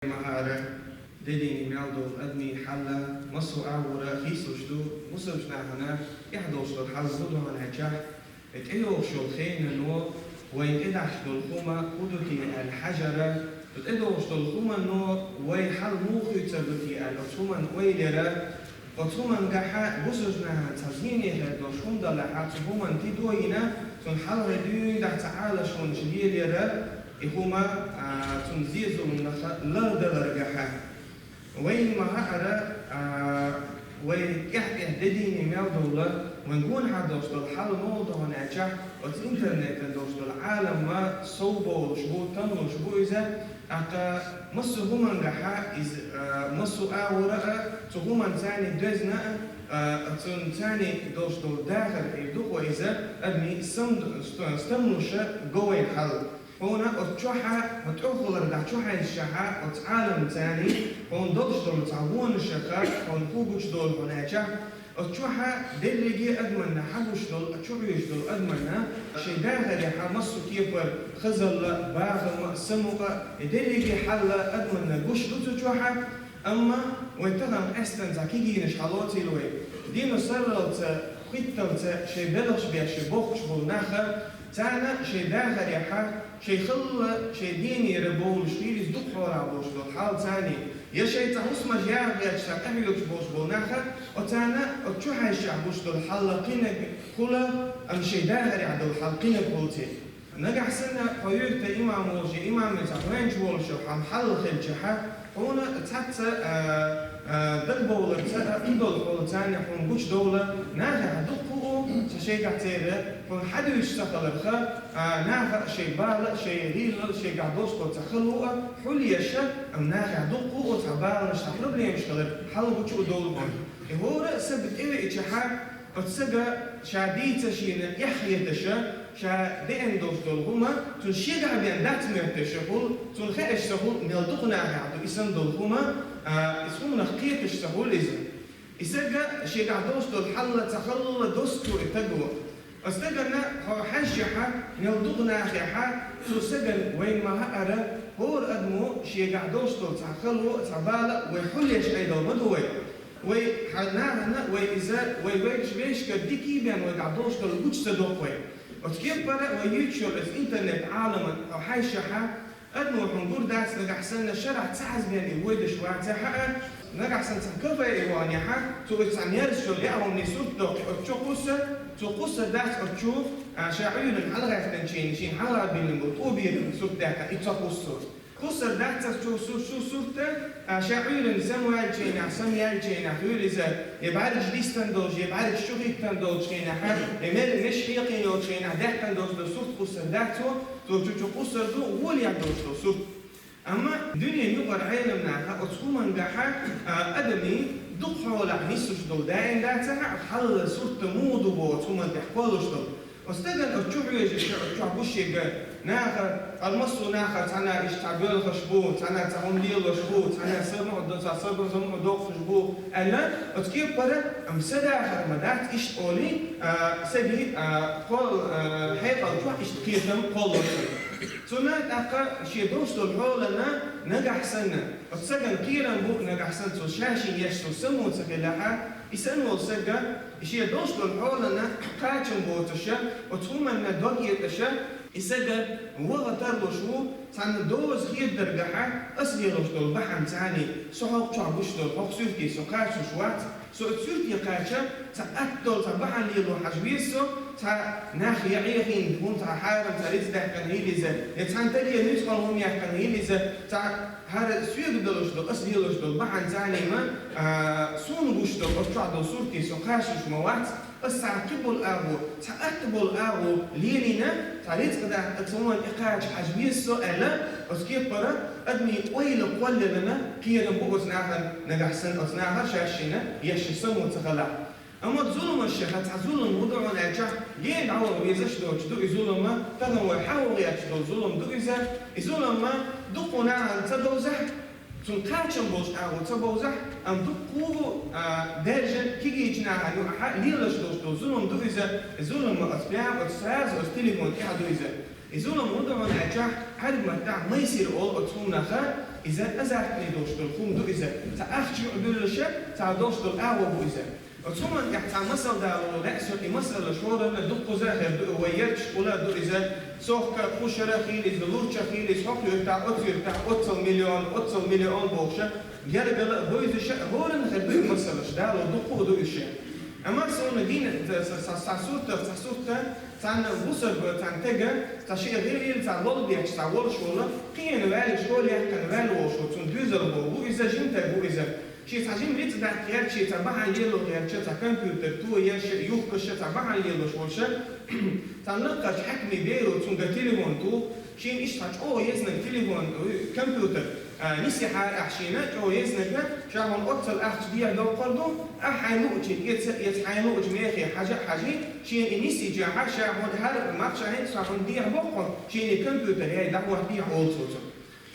Mahara, Dedini Meldo, Admi Halla, Masu Awura, Hisoshdu, Musabshnahana, Yahdostor, Hazudon Hachah, et Edo Shulkhain no, Wain Edash Dolhuma, Uduti al Hajara, but Edo Stolhuma no, Way Hal Mukhutsabuti al Otsuman Waylera, Otsuman Gaha, Bususna, Tazini, Doshunda La Hatsuman Tidoina, Sun Hal Redu, that Ta'ala Shun Shilira. إهما تنزيز من لا درجها وين ما هذا وين يحكي ديني مال دولة ونقول هذا وصل الحال موضوع ناجح والإنترنت وصل العالم ما صوبه شبو تنو شبو إذا أنت مصر هما نجحا إذ مصر أوراء تهما ثاني دزنا ثاني دوشتو داخل يدوق إذا أبني استمنوش جوي الحل هنا أتشوحها وتأخذ الدعشوحة الشحاء وتعالم ثاني هون دوشتو تعبون الشخاء هون فوقش دول هناك أتشوحها دلجي أدمنا حبوش دول أتشوحيش دول أدمنا شيء داخل يحمص كيف خزل باغ سموقة دلجي حل أدمنا قش دو تشوحها أما ويتغم أستن زكيجي نشحلاتي لوي دينو سرلت خيطة شيء بلش بيا شيء بوخش بالنخر تانا شيء داخل يحا شيء خل شيء ديني ربول شويليس دكتور عبوش دول حال ثاني يا شيء تحس مجيء يشتغل أهلك بوش بالنخر وتانا أتشوح الشعبوش دول حال قينك كلا أم شيء داخل يعدل حال قينك بولتي نجح سنة قيود إمام وجي إمام متعوين جوال شو حم حل خلجها هنا تحت دقبول إيدول حول ثاني حم بوش دولة ناجح دقو شيء قاعد حم حد يشتغل الخا ناجح شيء بالا شيء هيل شيء قاعد دوش تخلوه حلي الشر أم ناجح دقو وتعبان مش تقرب لي مشكلة حل بوش دول بون هو سبت إيه إتشحا وتسجى شاديت شيء يحيى تشا شا دين دوش دولهما تنشيع بين دات مرتشهول تنخيش سهول ملتقنا عدو إسم دولهما اسمه نخيت السهول إذا إسجى شيء دوش دول حل تخلل دوستو إتجوا استجنا هو حشحة ملتقنا خيحة تسجى وين ما هأرى هو أدمو شيء دوش دول تخلو تعبالة ويحليش أيضا مدوي وي حنا وإذا ويش كديكي بين ويقعدوش كالوجش تدوقي وتكيف برا ويوتشر الإنترنت عالما أو حي شحا أدنو حنقول داس نجح سنة الشرع تعز بين الويد شوية تحقق نجح سنة كفى إيوانيا حا تو إتسانيرس شو ليعهم نسوت دوقي تقص داس أتشوف شاعير الحلقة تنشين حلقة بين المطوبير نسوت داك إتقصر قصر داتا شو صورته شاعر سموال جينا سميال جينا هو إذا يبعد جليس تندوج يبعد شغل تندوج جينا حد يمر مش حقيقي يو جينا ده تندوج لصورت قصر داتو تو قصر دو هو اللي يندوج لصورت أما الدنيا يقر عالمنا أتكون نجحا أدمي دقة ولا نيسوش دو داين داتا حل صورت مودو بو ثم تحقلوش دو واستدل أتشوفي أتشوفوش يجا ناخر المصو ناخر تانا إيش تعبير خشبو تانا تعون ليل خشبو تانا صبر زمو دوق خشبو ألا أتكيب برا أمسدا آخر مدات إيش أولي سبي قول حيقا جوا إيش تقيدم قول ثم تأقى شيء دوش الحول لنا نجح سنة وتسجل كيرا بوك نجح سنة شاشي يشتو سمو تخلها يسمو سجل شيء دوش الحول لنا قاتم بوتشا وتقوم أن دوقي تشا يسجل وغتر له شو تان دوز خير درجها أصلي لوش دول بحم ثاني سحق شعبوش دول حق سورتي سقاش شوات سورتي قاشة تأكل تبحن لي لو حجويسو تا ناخي عيخين تكون تا حارم تريد ده كان هيليزا يتان تلي نسخة هم يحكن هيليزا تا هذا سويق دلوش دول أصلي لوش دول بحن ثاني ما سون بوش دول أرجع دول سورتي سقاش شموات الساعقبوا الأغو تأكبوا الأغو لينا تعريت كده أتسمون إقاعد حجبيسو ألا أسكيب برا أدمي ويل قول لنا كي نبوغ أصنعها نجح سن أصنعها شاشينا يشي سمو تخلع أما تظلم الشيخ تظلم وضعون أجح لين عوض ويزش دو يظلم ما تنوى حاول يشدو ظلم دو يظلم ما دقنا عن تدوزح تنقاشم بوش أو تبوزح أم دقوه درجة كي يجنا عنو ليلش دو ظلم دو ظلم ما أصبح وتساز وستيلي من كي دو إذا وضعون أجح حد ما ما يصير أول أتكون نخا إذا أزعتني دوشتل خم دو إذا تأخذ يعدل الشيء تعدوشتل أعوى إذا ثم يعني مثل ده رأسه مثل شورنا دق زاهر ويرش ولا دو إذا سوق خوشرا خيلز لورشا خيلز حق يرتاع أتصل مليون بوشة جرجل بويز الشيء هورن خبي مثلش ده لو دق دو الشيء أما سونا دين ساسوتا تان وصل تان تجا تشيء غير تان لول بيحش تان لول شولا قيان والي شولا كان والي وشو تون دوزر بو إذا جنتا بو إذا شيء تعجين ريت ده كير شيء تبعها يلو كير شيء كمبيوتر تو يش يوك شيء تبعها يلو شوشة تنلقى حكمي بيرو تون تليفون تو شيء إيش تاج يزن تليفون كمبيوتر نسي أحشينا يزن شاهون أتصل أحش بيا دو قردو أحينوج يتحينوج ميخي حاجة شيء نسي جاها شاهون هر ما شاهين شاهون بيا بقى شيء كمبيوتر هاي دعوة بيا أولسوتو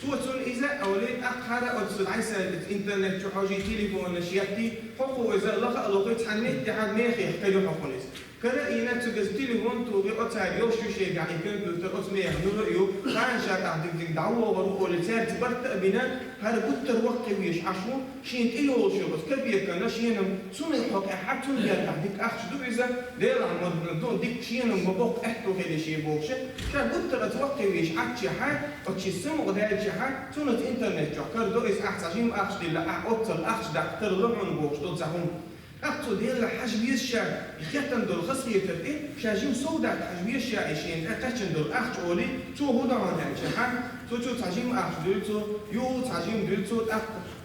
توصل إذا أولاد أقهر أتصل عايز الإنترنت شو حاجة تليفون أشياء حقوق إذا لقى لقيت حنيت تحد ميخي حلو حقونيس كذا ينتج التليفون توجي أتصل يوش شيء يعني كمبيوتر أسميه نوريو كان شاك عندك دعوة وروح لسان تبرت بنا هذا بتر وقت ويش عشو شين إيوه شو بس كبير كنا شين سوني حق أحد سوني عندك أخش دو إذا دير عن دون ديك شين مبوق أحتو هذا شيء بوشة كان بتر أتوقع ويش عتشي حاجة أتشي سمو ده شيء حاجة سونة إنترنت جاكر دو إذا أحسن أخش دي لا أتصل أخش دكتور لمن بوش دو زهم أقصد ديال حجبية الشعب يختن دول خصية تبقى شاجيم سوداء حجبية الشعب شين أقشن دول أخش أولي تو هو ده عن الشحن تو تعجيم أخش دولتو يو تعجيم دولتو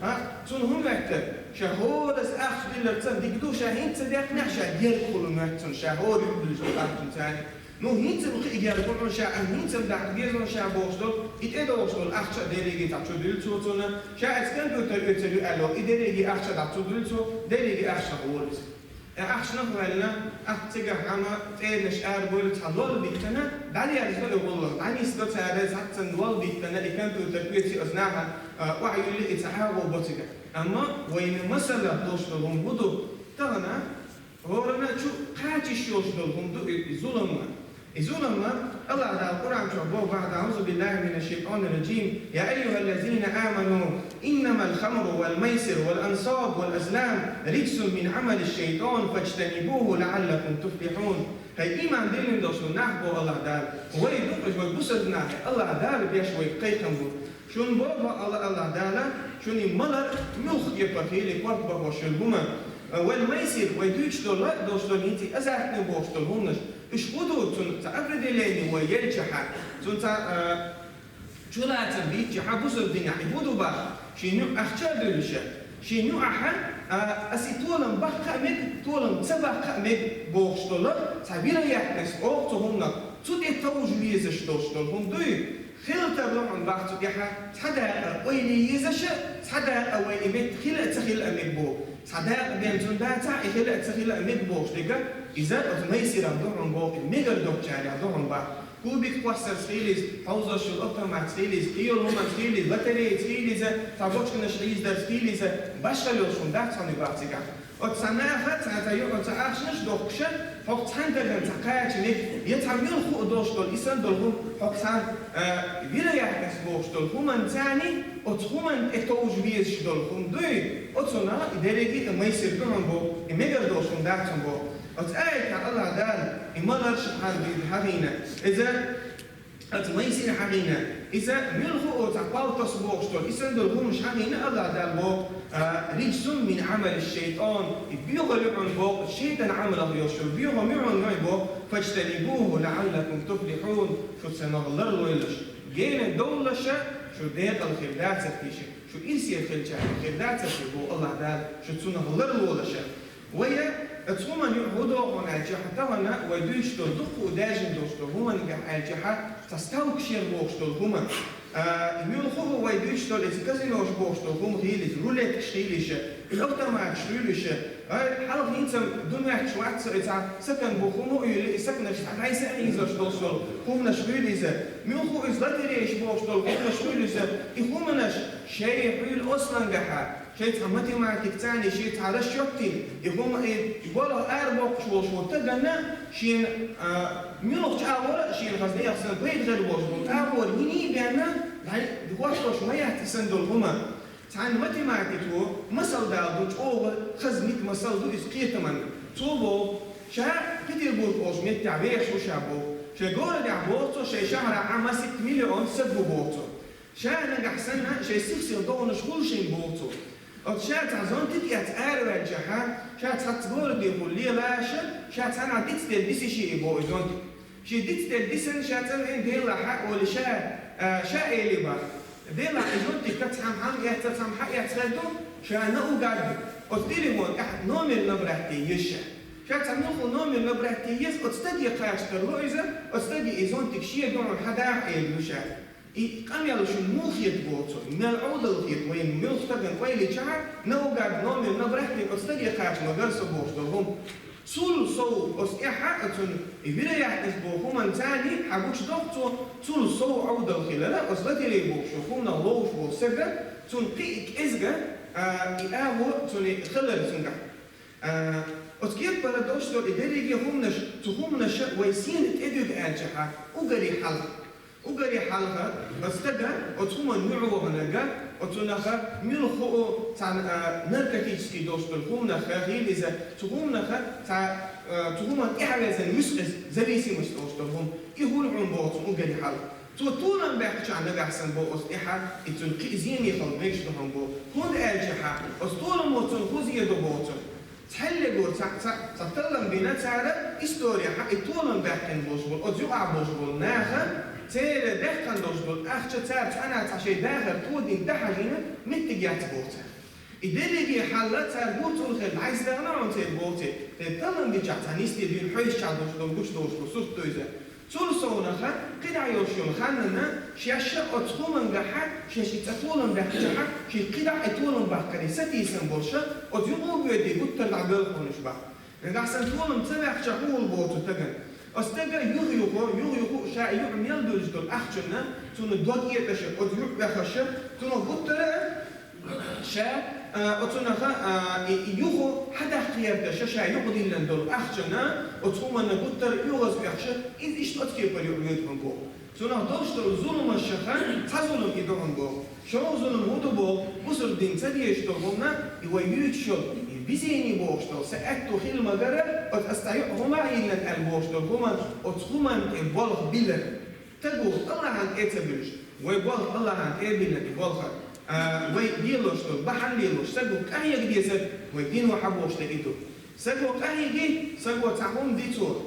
ها تون هم مكتب شهور أخش ديال تصدق دو شاهين تصدق نحشة ديال كل مكتون شهور يبلش أخش ثاني نو هينت بقي إجابة كل شيء هينت بدأ جيزون شيء بوصل إتأدى وصل أخشى دريجي تعطو دلتو تونا شيء أسكن بتريد ألو إدريجي أخشى تعطو دلتو دريجي أخشى قولت أخشى نقولنا أتجاه عما تأنش أربول تحلل بيتنا دعني أرسل والله دعني سدت هذا حتى نوال بيتنا اللي كان بتريد أصنعها وعي اللي إتحاول بوتجا أما وين مثلا توصلهم بدو ترنا هورنا شو قاتش يوصلهم دو الظلم الظلم الله على القرآن شعبه بعد أعوذ بالله من الشيطان الرجيم يا أيها الذين آمنوا إنما الخمر والميسر والأنصاب والأزلام رجس من عمل الشيطان فاجتنبوه لعلكم تفلحون هاي إيمان دين دوسو نحبو الله دار هو يدوقش ويبصد نحب الله دار بيشوي قيقم شون بابا الله دار شون ملر ملخ يبقى قربه وشلبما والميسر ويدوش دولار دوستو نيتي أزاحنا بوشتو هونش إيش بدو تون تعبد ليني ويرجعها تون شو لا تبيت جحبوس الدنيا يبودو با شنو أخشى دلشة شنو أحد أسيتولم بحق مد تولم سبق مد بوشتولا تعبير يحدث أو تهمنا تودي توج ليزش دوشتول هم دوي خيل تبلغ عن بعض تجحا تحدى ويلي يزش تحدى ويلي مد خيل تخيل أمد بو تحدى بين تنداتا خيل تخيل أمد بوش دقة إذا ما يصير عندهم بوق الميجر دوكتشاري عندهم بقى كوبيك توصل سخيلز حوزة شو الأكتر مع سخيلز كيو لوما سخيلز بطري سخيلز تعبوش كنا سخيلز ده سخيلز باشا لوشون ده تصني بعضك وتصنعها تعتيو وتعاشنش دوكشة حق تحنتر من تقاعد نك يتعمل خو دوش دول إنسان دولهم حق تحن بيلا يحكس بوش دولهم ثاني وتخومن اتوج بيش دولهم دوي وتصنع إداري ما يصير دولهم بو الميجر دوشون ده تصن بو أتأكد على الله دار إمالر شحال بحرينا إذا ما يصير حرينا إذا ملخو تعقل تصبوغ شتول إذا دولهم مش حرينا الله دار بو رجس من عمل الشيطان بيغلب عن بو الشيطان عمله يشتول بيغلب عن بو فاجتنبوه لعلكم تفلحون شو سنغلر لويلش جينا الدولة شو ديت الخردات سكيشة شو إيسي الخردات سكيشة بو الله دار شو سنغلر لويلش ويا اتسوما يعودوا على الجحة هنا ويدوش تلدقوا داجن دوستو هما الجحة تستوك شير بوشتو هما يميلخوه ويدوش تل إتكازينوش بوشتو هما هيلز روليت شيليش الأكتر ما تشريليش حلق ينسم دون واحد شوات سكن بوخومو يلي سكن عايز يزوج دوستو هما نشريليز ميلخوه إزلاتيريش بوشتو هما نشريليز هما نش شيء حيل أصلا جحة شيء تعمتي مع تكتاني شيء تعرش يكتين يقوم يقوله أربع شو تجنا شيء ميلوك تعور شيء غزني أصلا بيت غير وجبه تعور هني بينا يعني دقوش ما يحتسن دول هما تعال ماتيماتيكو مسألة دالدوش أو خزمت مسألة دو إسقيت من توبو شا بيتربورغ أوش ميت تعبير شو شابو شا جورا دعبوتو شا شهر عام 6 مليون سبو بوتو شا نجح سنة شا سيكسي دون شغل شين بوتو شا تعزون تتيات أروى جها شا تحتقول دي بولي لاشا شا تانا ديتستيل ديسي شي بو إزون شي ديتستيل ديسن شا تانا ديلا حق ولا شا إيلي با ديلا إزون تكتحم هم يحتسم حق يحتسدو شا نقو قادو أتديري مون أحد نومي نبرحتي يشا شا تعملوا نومي نبرحتي يس أتستدي قاشتر لويزة أتستدي إزون تكشيه دون حدا إيلو شا قام يالو شو موخيت بوتو من العودة الخيط وين ملختقن ويلي شعر نوقع نومي نبرحتي أتستدي قاش مغرسة بوشتو هم سول صو أسئحة أتون إبرا يحدث بوخوما تاني حقوش دوقتو سول صو عودة الخلالة أصدتي لي بوشو خونا لوش بوسجة تون قيك إزجة إياهو تون خلال تنقع أتكيب بردوشتو إدريجي همنش ويسين تأدوك آنجحة وقري حلقة وقري حلقة أستدى أتخوما نعوه هنجا أتونخا ملخو تاع نركتيشكي دوشتو الخومنخا هي إذا تخومنخا تخوما إحرزا مسقز زبيسي مستوشتو هم يهول عمبوتو وقري حلقة طولا بحكي عن نجح سن بو أصلحة إتون زيني خلبيش دهم بو هون آنجحة أسطولا موتون خوزي دو بوتون تحل جور تطلع بينا تعالى إستوريا حق طولا بحكي بوشبول أديوع بوشبول ناخا تيرا دخل دوشبول أخشى تعرف أنا تعشي داخل تودين دحجينا متجات بوتا إدلي حالات تعرفون تقول عايز دهنا عن تبوتي تطلع بيجات هنيستي بين حيش تعرف دوشبول سوق تويزة تول صونخا قدع يوشيون خاننا شاشة أتخومن جحا شاشة تطولن بحجحا شي قدع أتولن بحكري ستي سنبولشة أديومو بيدي قلت العبال خونشبا نجح سنتولن تبع شهول بوتو تجن أستجا يغيوكو شا يعمل دوجدول أخشنا تون دوغيه تش أديوك بخشة تون قلت شا أتونخا يوخو حدا خيار شاشة يقضي لنا دول أخشنا أتخومن قلت يوغز بخشة إذ إشتوت كيف يريدون بو تون دوشتو ظلم الشخان تظلم يدون بو شو ظلم هودو بو مصر دين تديش دوغنا يويوتشو بيزيني بوشتو سأكتو خيل مجرى أتستعيق هما إلا البوشتو هما أتخومن البلغ بلن تقول الله عن إتبلش ويبلغ الله عن إبلن البلغ ويديلوش بحر ليلوش سقو كأي جديد ويدين وحبوش تجيتو سقو كأي جي سقو تعهم ديتور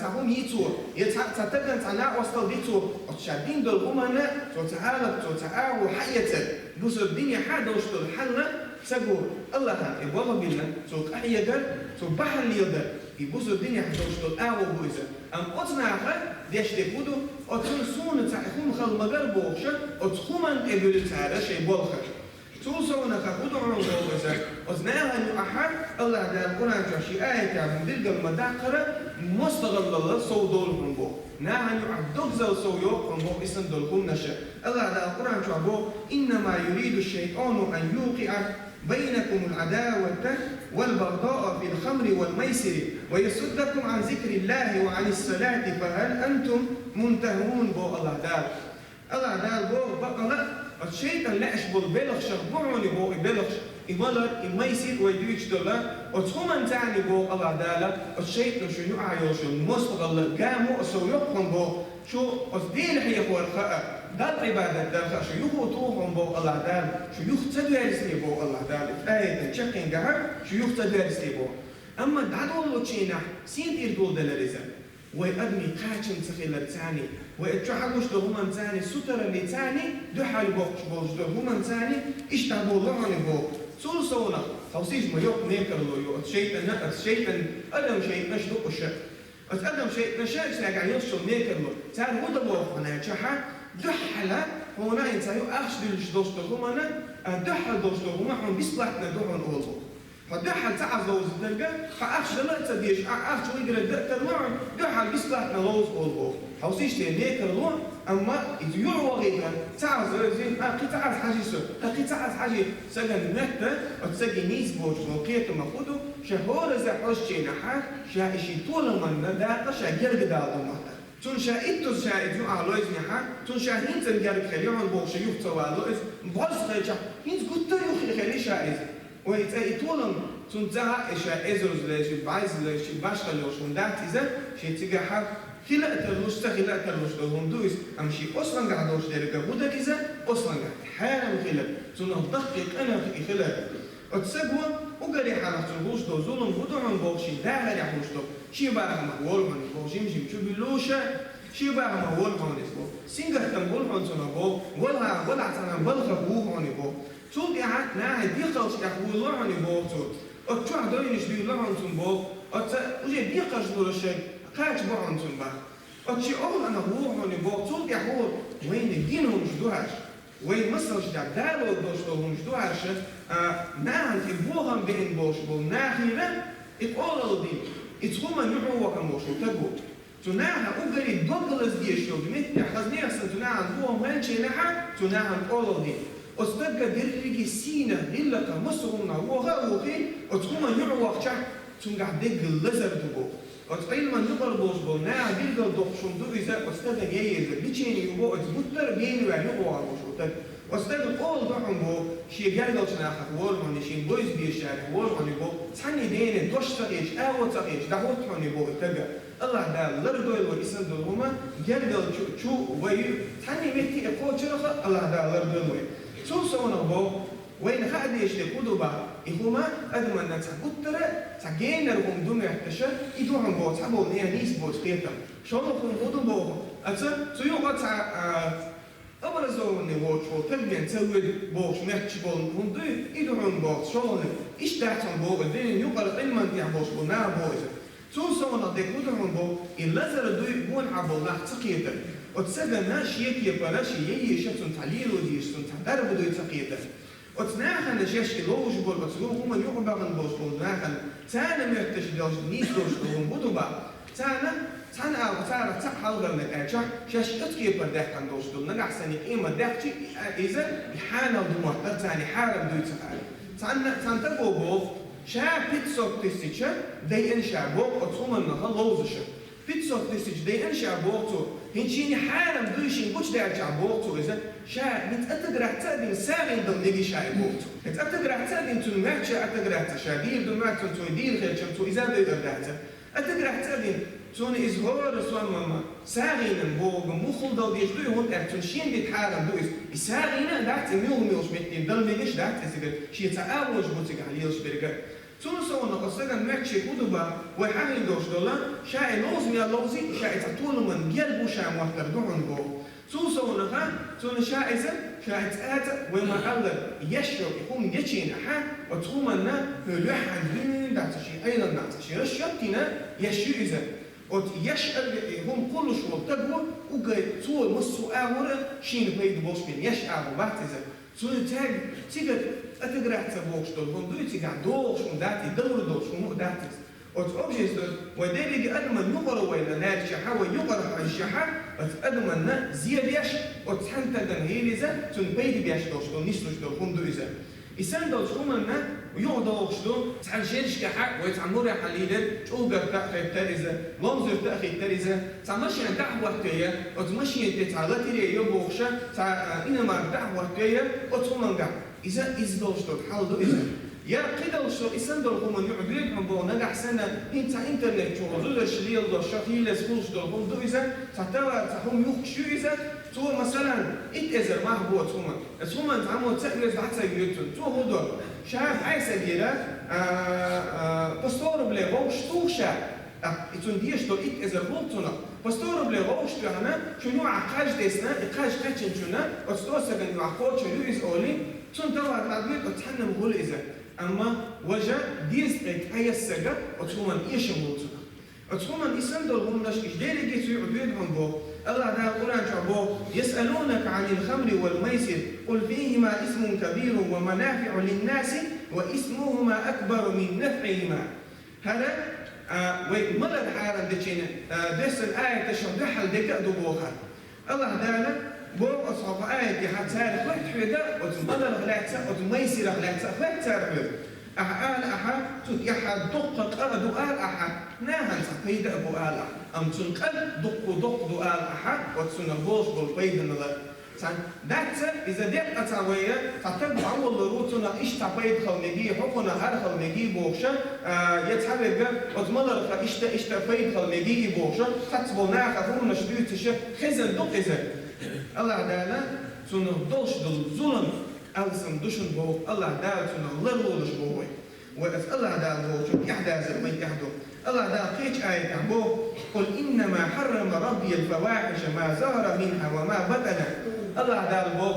تعهم يتور يتعتقد تعنا وصل ديتور أتشادين دول هما تعالب تعاو حياة بوس الدنيا حدا وصل الحلة سقو الله عن إبوه بينا كأي جر بحر ليلدر يبوس الدنيا حدا وصل أعو بويزة أم أتنا آخر ديش تبودو أتون سون تعهم خل مجر بوخشة أتخومن إبل تعالى شيء بوخر توصلنا كقدر عروضة أثناء الأحد الله ده القرآن جاشي آية من دلج المداخرة مستغل الله صودولهم بو نحن عبدك زل صويوهم بو اسم دولهم نشأ الله ده القرآن جابو إنما يريد الشيطان أن يوقع بينكم العداوة والبغضاء في الخمر والميسر ويصدكم عن ذكر الله وعن الصلاة فهل أنتم منتهون بو الله ده بو بقى الشيطان لا أشبه بلغ شربوني بو بلغ إمالر إما يصير ويدويش دولا أتخومن تاني بو الله دالا الشيطان شو يعيش المستقل قاموا أسويقهم بو شو أصديل هي هو الخاء دال عبادة دال شو يخوتوهم بو الله دال شو يختدوا يرسلي بو الله دال آية تشكين قهر شو يختدوا يرسلي بو أما دعوا الله تشينا سين إردول دلاليزا ويأدمي قاچن تخيل تاني ويتشحقوش دهما تاني ستر اللي تاني دحل بوش دهما تاني اشتغلوا لعني بو سول صونا توصيش ما يوق نيكرلو يو الشيطان أدم شيء نشدو الشيء أدم شيء نشاء ساقع يوصل نيكرلو تان هو دبوخ هنا يتشحق دحلة هنا ينسايو أخش دوش دهما دحل دوش دهما هم بيسلحنا دهما أولو فدحل تعز لوز الدرجة فأخش لا تديش أخش ويقدر الدكتور معه دحل بيسلحنا لوز أولو هوسيش تنيك اللون أما إذا يروى غيره تعز زين تعز حاجة سو تعز حاجة سجن نكتة أتسجن نيس بوش وقيت مخودو شهور إذا حوش شيء نحاك شيء طول من نداء شيء يرجع دالو مهتر تون شاهدت شاهد يو على لويز نحا تون شاهدين تنجرب خليهم بوش يو توا لويز بوز خيجا هينز قلت يو خلي شاهد ويتولن تون تها شاهدز ليش بايز ليش باش خلوش وندات إذا شيء تجاه خلا تلوش تخلا تلوش لهم دويس أمشي أصلاً قاعدوش ديرك بودا إذا أصلاً قاعد حالم خلا تون دقيق أنا خلا أتسبوا وقالي حالة تلوش دو ظلم بودا عن بوشي داعي يحوش دو شي بقى مقول عن بوشيم جيم شو بلوشة شي بقى مقول عن إسبو سينجر تنقول عن سنبو ولا عتنا بلغ بوه عن إبو تول قاعد ناعي بيقلش يحول عن إبو تول أتشو عدوين يشبيه له عن سنبو وجه بيقلش دول الشيء قاعد بو عن سنبا أتشي أول أنا بوه عن إبو تول يحول وين الدينهم جدوهاش وين مصر جدا دارو دوشتوهم جدوهاش ناعم تبوهم بين بوش بو ناخيرا إتقول الدين إتقوم نحو وكموش وتقول تناها أقري دوغلس ديشو بمثل حزنية سنتناها بوهم هنشي نحا تناها قول الدين أستبقى درقي سينا للك مصرنا وغاوخي أتقوم نحو وقشا تنقع دق اللزر دبو أتقيل من نقر بوش بو ناها دلقل دوخشون دو إذا أستبقى جيزة بيشيني يبو أتبطر بيني وعنقو عروش وتقول أستبقى قول دوحن بو شي قرقل شناخك وولماني شي بويز بيشارك وولماني بو تحني ديني دوش تقيش آوة تقيش دعوت حوني بو اتقى الله دال لردويل وإسان دولهما قرقل شو ويو تحني ميتي اقوة شرخة الله دال لردويل وي سو سونا بو وين خاد يشتي قدو با إخوما أدمنا تقدر تقينا لهم دون يحتشا إدوهم بو تحبو نيا نيس بو تقيتم شونكم قدو بو أتا سيوغا أبرزون نوشو تبين تسوي بوش ماتش بول هندو إدوهم بوش شون إيش دعتهم بو الدين يقال علما يعبوش بنا بوش توصلنا دكتورهم بو إلا زردوا بون عبالله تقيدا وتسجلنا شيء يبلاش يشتون تعليل وديشتون تعترف بدو تقيدا وتناخن جاش لوج بول بتسوق هم يقبلن بوش بول ناخن تانا مرتش دوش نيس دوش لهم بدو با تانا أو تارة تحاول من الأرجع شاش أتكي بدأ كان دوش دول نحسن إما داخل إذا يحاول دموع تاني حارب دوي تفعل تانتبو بو شا بيتسوك تستيشة دي إنشاء بوك أتخوم النها لوزشة بيتسوك تستيشة دي إنشاء بوكتو هنشيني حارب دويشين بوش دي أرجع بوكتو إذا شا نتأتقرع تادين ساغين دل نجي شاي بوكتو نتأتقرع تادين تنمعتش أتقرع تشادير دمعتو تودير خيرشم تو إذا دي أردعتا أتقرع تادين تون إزهار سوان ماما ساغينا بوغ مخل دو ديش دوي هون أرتون شين دي تحارم دويس إساغينا دعت ميوش متنين دل ميجش دعت إزيقر شي تعاوش بوتيق عليوش برقر تون سوانا قصدا مكشي قدوبا ويحاين دوش دولا شاعي لوز ميا لوزي شاعي تطول من بيالبو شاعي موحتر دوحن بو تون سوانا خان تون شاعيزا شاعي تآتا ويما أغلب يشعر يقوم يتشين أحا وتخومنا هلوحان دين دعتشي أيضا دعتشي رشيطنا يشعر وت يشعر هم كل شو تقول وقاي طول مصو أورا شين بيد بوش بين يشعر وبعتذر طول تاج تيجي أتقرأ تبوش دول هم دوي تيجي دوش وداتي دور دوش ومداتي وت أوجيز دول ودليل أدمن يقرأ ولا نارش حوا يقرأ الشحا أدمن زياد يش وتحنت دن هيلزا تون بيد بيش دوش دول نشلوش دول هم دوي زا إنسان دوش همنا ويقعدوا يشتون تعالجيش كحق ويتعمروا يا حليلة تقول تأخي الترزة لنظر تأخي الترزة تعمشي عن دعوة كيا وتمشي أنت تعالتي لي يبوخشة إنما دعوة كيا وتقوم نقع إذا دوشتون حالدو إذا يا قيدا وشو إنسان دول هم يعبيد عن بو نجح سنة أنت إنترنت شو وزول الشليل دول شاكيل سبوش دول هم دو إذا تعتبر تهم يخشوا إذا تو مثلا إذا ما هو توما توما تعمل تأمل حتى يجتون تو هو دول شاف عايز أجيرة بستور بلا غوش توشة إتون ديش دول إذا غلطنا بستور بلا غوش تهنا شنو عقاج ديسنا عقاج كاتشن شنا وتستوى سكن عقاج شنو إزولي تون توا تعبير وتحنم غول إذا أما وجه ديس أي السجا وتوما إيش غلطنا وتوما إنسان دول هم ناش إجدار يجي يعبدهم بو الله تعالى القرآن شعبه يسألونك عن الخمر والميسر قل فيهما اسم كبير ومنافع للناس واسمهما أكبر من نفعهما هذا وملل حالا دشين دس الآية تشبه الدكاء دبوها الله تعالى بو أصحاب آية حتى تعرف واحد حدا وتملل غلاتة وتميسر غلاتة فاك تعرف آل أحد تود يحد دق أدو آل أحد ناهن سقيد أبو آل أحد أم تنقل دق دو آل أحد وتسون البوش بالبيد نلا سان داتس إذا ديت أتاوية تتبع أول روتنا إيش تبيد خلنجي حكنا هر خلنجي بوشة يتحرق وتملر إيش تبيد خلنجي بوشة تتبعنا خفون نشبيه تشة خزن دق إذا الله دانا تون دوش دل ظلم ألسم دشن بو الله دال تون لرولش بوي وإذ الله دال بو شو يحدث من يحدو الله دال كيش آية بو قل إنما حرم ربي الفواحش ما ظهر منها وما بطن الله دال بو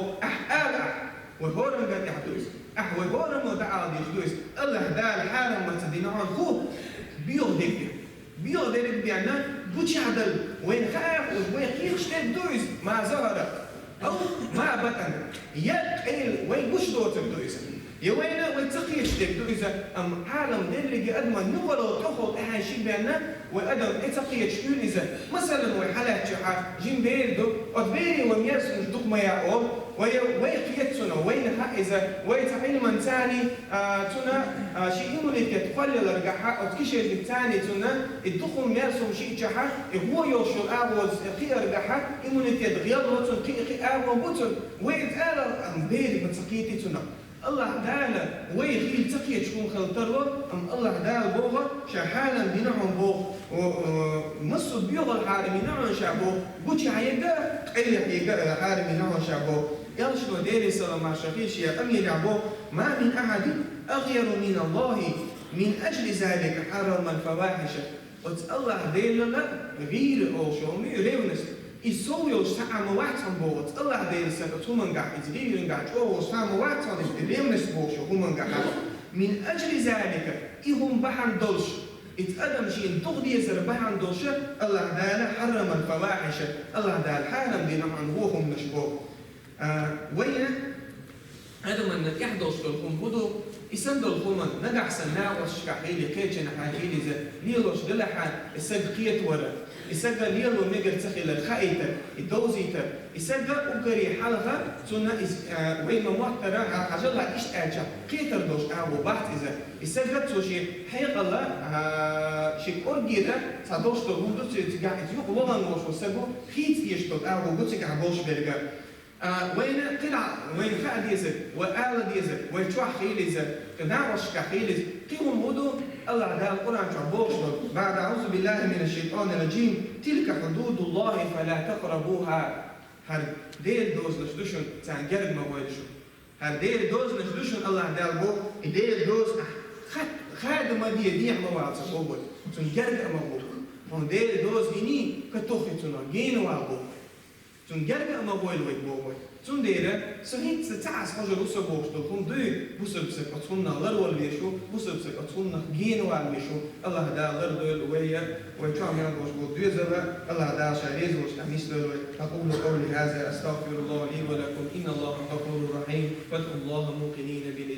آل وهورم قد يحدث وهورم ودعال يحدث الله دال حرم ما تدينعون خو بيغدك بيانا بوش عدل وين خاف وين قيش تدوز ما ظهر أو ما بطن يقيل وين بوش دوت بدوز يوينا ويتقيش تبدوز أم عالم دلقي أدم نولو تخل أحد شيء بينا وأدم اتقيش إذا مثلا وحالات شحا جيم بيردو أتبيري وميرسون جدوك ما يعقوب ويقيتنا وين إذا ويتعيل من ثاني تنا شيء إمونيك تقلل الرجحة أتكشف الثاني تنا الدخول ميرسون شيء شحا هو يوشو الأعوز قي الرجحة إمونيك تغير لوتن قي أعوز بوتن ويتقال أم بيري بتقيتي تنا الله تعالى ويخيل تقية شكون خلطروا أم الله تعالى بوغا شحالا بنعم بوغ مصر بيوغا الحارمي نعم شعبو بوشي عيقا قيل حيقا الحارمي نعم شعبو يلشنو ديري سلام مع شخيش يا أمي لعبو ما من أحد أغير من الله من أجل ذلك حرم الفواحش وت الله دير غير أو شومي ريونس إسويو سامو واتن بوت الله دير سنة تومنجا إزريل نجا أو سامو واتن ريونس بوش تومنجا من أجل ذلك إهم بحن دولش إتقدم شيء تغدي يزر بحن دولش الله دال حرم الفواحش الله دال حرم دينهم عنهم نشبو وين هذا من يحدث لكم بدو يسند الخومن نجح سناء وشكحيلي كيتشن حاكيلي زي ليلوش دلحا السجقية ورا السجق ليلو نجر تخيل الخائتة الدوزيتة السجق أجري حلقة سنة وين موترة حاجلها إيش أجا قيتر دوش أبو بحث إذا السجق توشي حيق الله شيء أرجيدا صدوش تقولوا تجاه تيوق لغن وش وسجق خيت يشتغل أبو بتشك عبوش برجع وين قلع وين فعل يزر وآل يزر ويتوح خيل يزر كناوش كخيل يزر قيموا مودو الله ده القرآن تعبوش بعد أعوذ بالله من الشيطان الرجيم تلك حدود الله فلا تقربوها هر ديل دوز نشدوشن تنجرد مبويدشو هر ديل دوز نشدوشن الله ده البو ديل دوز خادم دي مواد سبوبل تنجرد مبوك هون ديل دوز جيني كتوخي تنا جين وابو تون جرجع ما بويل ويد بوي تون ديره سهيت ستعس حاجة روسا بوش تكون دو بوسبسك أتكون غير والبيشو بوسبسك أتكون جين والبيشو الله دا غير دول ويا ويتعامل مع بوش بود دوزلا الله دا شريز وش تميس دول أقول قولي هذا أستغفر الله لي ولكم إن الله غفور رحيم فاتقوا الله موقنين بالإجابة